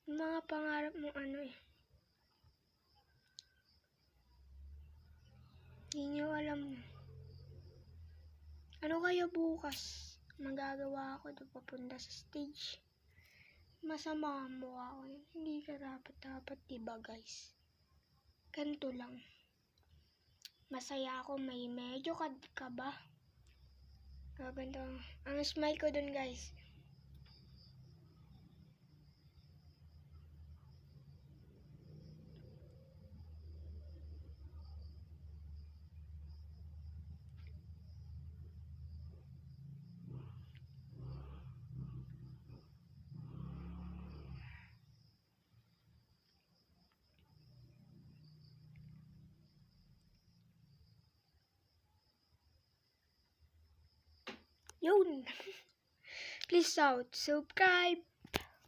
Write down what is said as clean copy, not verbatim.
Yung mga pangarap mo ano eh. Hindi nyo alam. Ano kaya bukas? Magagawa ako doon papunta sa stage. Masama ang mukha ko. Hindi ka dapat diba guys? Ganito lang. Masaya ako, may medyo kaba. Ganito. Ang smile ko doon guys. Yun. Please subscribe.